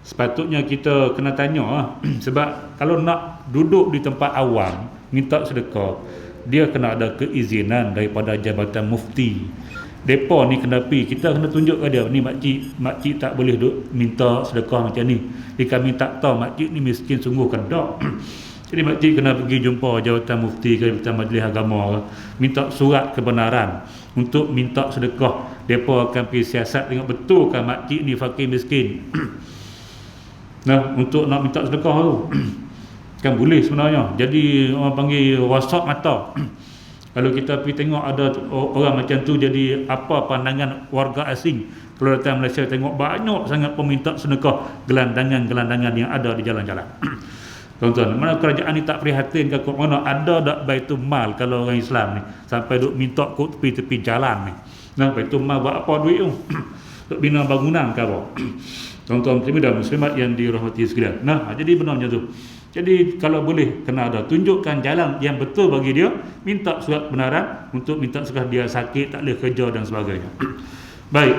sepatutnya kita kena tanya sebab kalau nak duduk di tempat awam minta sedekah, dia kena ada keizinan daripada Jabatan Mufti. Depa ni kena pergi, kita kena tunjuk ke dia, ni makcik tak boleh duk minta sedekah macam ni. Kami tak tahu makcik ni miskin sungguh ke tak. Jadi makcik kena pergi jumpa Jabatan Mufti ke Jabatan Majlis Agama, minta surat kebenaran untuk minta sedekah. Depa akan pergi siasat tengok betul kan makcik ni fakir miskin. Nah, untuk nak minta sedekah tu kan boleh sebenarnya. Jadi orang panggil wasap mata. Kalau kita pergi tengok ada orang macam tu, jadi apa pandangan warga asing kalau datang Malaysia, tengok banyak sangat peminta sedekah, gelandangan-gelandangan yang ada di jalan-jalan. Tuan-tuan, mana kerajaan ni tak prihatin ke kok mana ada tak Baitul Mal kalau orang Islam ni sampai duk minta kat tepi-tepi jalan ni. Nah, Baitul Mal buat apa duit tu? Duk bina bangunan ke apa? Tuan-tuan muslimin dan muslimat yang dirahmati sekalian. Nah, jadi benarnya tu. Jadi kalau boleh kena ada tunjukkan jalan yang betul bagi dia, minta surat kebenaran untuk minta sekah dia sakit, tak boleh kerja dan sebagainya. Baik.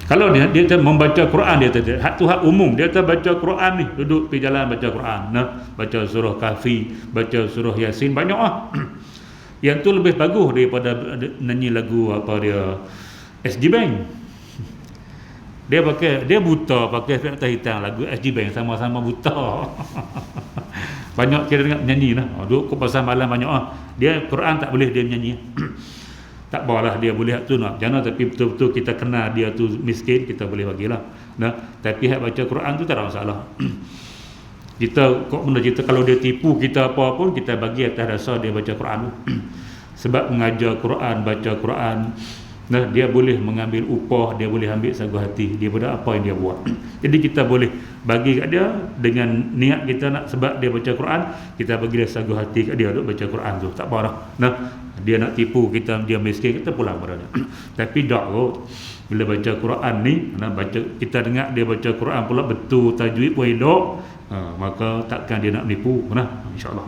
Kalau dia membaca Quran, dia kata hak tu hak umum, dia kata baca Quran ni, duduk di jalan baca Quran, nah, baca surah Kahfi, baca surah Yasin, banyak ah. Yang tu lebih bagus daripada nyanyi lagu apa dia SG Bank. Dia buta pakai filter hitam lagu SG Bank, sama-sama buta. Banyak kita dengar nyanyi lah. Duduk ke pasal malam banyak dia Quran tak boleh dia menyanyi. Tak apalah, dia boleh hak tu nak jangan, tapi betul-betul kita kenal dia tu miskin, kita boleh bagilah. Nah, tapi hak baca Quran tu tak ada masalah. Kita kok benda kita kalau dia tipu kita apa pun kita bagi atas dasar dia baca Quran tu. Sebab mengajar Quran, baca Quran, nah, dia boleh mengambil upah, dia boleh ambil sagu hati daripada apa yang dia buat. Jadi kita boleh bagi kat dia dengan niat kita nak, sebab dia baca Quran, kita bagi dia sagu hati kat dia duk baca Quran tu. Tak apa dah. Nah, dia nak tipu kita, dia miskin, kita pulang pada dia. Tapi tak kot. Bila baca Quran ni, nah, kita dengar dia baca Quran pula betul, tajwid pun elok, maka takkan dia nak menipu, insya-Allah.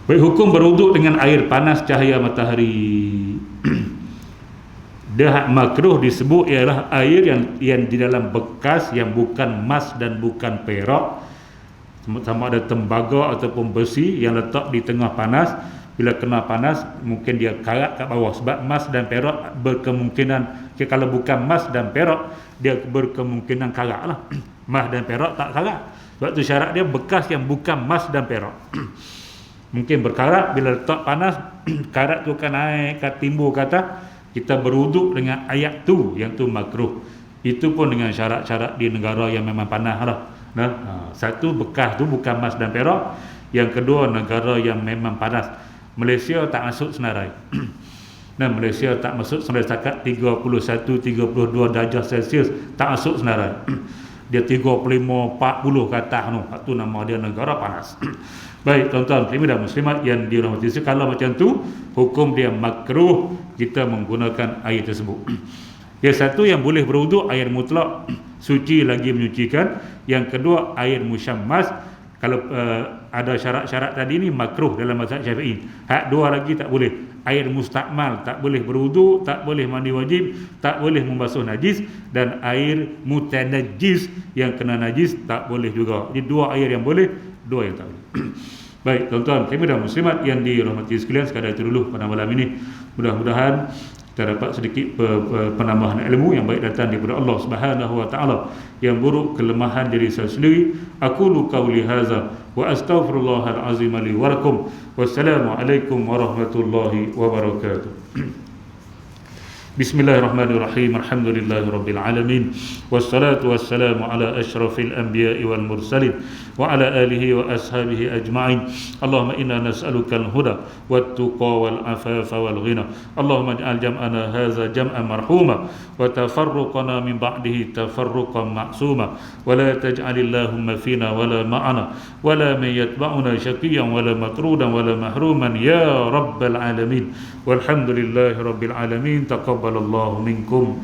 Baik, hukum berwuduk dengan air panas cahaya matahari. Dia makruh disebut ialah air yang di dalam bekas, yang bukan emas dan bukan perak, sama ada tembaga ataupun besi yang letak di tengah panas. Bila kena panas mungkin dia karat kat bawah, sebab emas dan perak berkemungkinan, kalau bukan emas dan perak dia berkemungkinan karat lah. Emas dan perak tak karat, sebab tu syarat dia bekas yang bukan emas dan perak. Mungkin berkarat, bila letak panas karat tu akan naik kat timbul kata, kita berwuduk dengan ayat tu, yang tu makruh. Itu pun dengan syarat-syarat di negara yang memang panas lah. Satu, bekas tu bukan emas dan perak. Yang kedua, negara yang memang panas. Malaysia tak masuk senarai. Malaysia tak masuk senarai setakat 31-32 darjah Celsius, tak masuk senarai. Dia 35-40 ke atas tu, itu nama dia negara panas. Baik, tuan-tuan muslimin dan muslimat yang dirahmati, kalau macam tu hukum dia makruh kita menggunakan air tersebut. Yang satu, yang boleh berwuduk air mutlak, suci lagi menyucikan. Yang kedua, air musyammas. Kalau ada syarat-syarat tadi ni makruh dalam mazhab Syafi'i. Hak dua lagi tak boleh. Air mustakmal tak boleh berwuduk, tak boleh mandi wajib, tak boleh membasuh najis, dan air mutanajjis yang kena najis tak boleh juga. Jadi dua air yang boleh, dua yang tak boleh. Baik, tuan-tuan muslimin dan muslimat yang dirahmati sekalian, sekadar itu dulu pada malam ini. Mudah-mudahan kita dapat sedikit penambahan ilmu yang baik datang daripada Allah Subhanahu wa taala, yang buruk kelemahan diri saya sendiri. Aqulu qawli hadza wa astaghfirullahal azim li wa lakum. Wassalamu alaikum warahmatullahi wabarakatuh. Bismillahirrahmanirrahim. Alhamdulillahirabbil alamin. Wassalatu wassalamu ala asyrafil anbiya'i wal mursalin wa ala alihi wa ashabihi ajma'in. Allahumma inna nas'alukal huda wat tuqa wal afafa wal ghina. Allahumma ij'al jam'ana hadza jam'an marhuma wa tafarruqana min ba'dihi tafarruqan ma'suma wa la taj'alillahumma fina wa la ma'ana wa la man yatba'una shaqiyyan wa la matrudan wa la mahruman ya rabbal alamin. Walhamdulillahirabbil alamin. Taqabbalallahu minkum.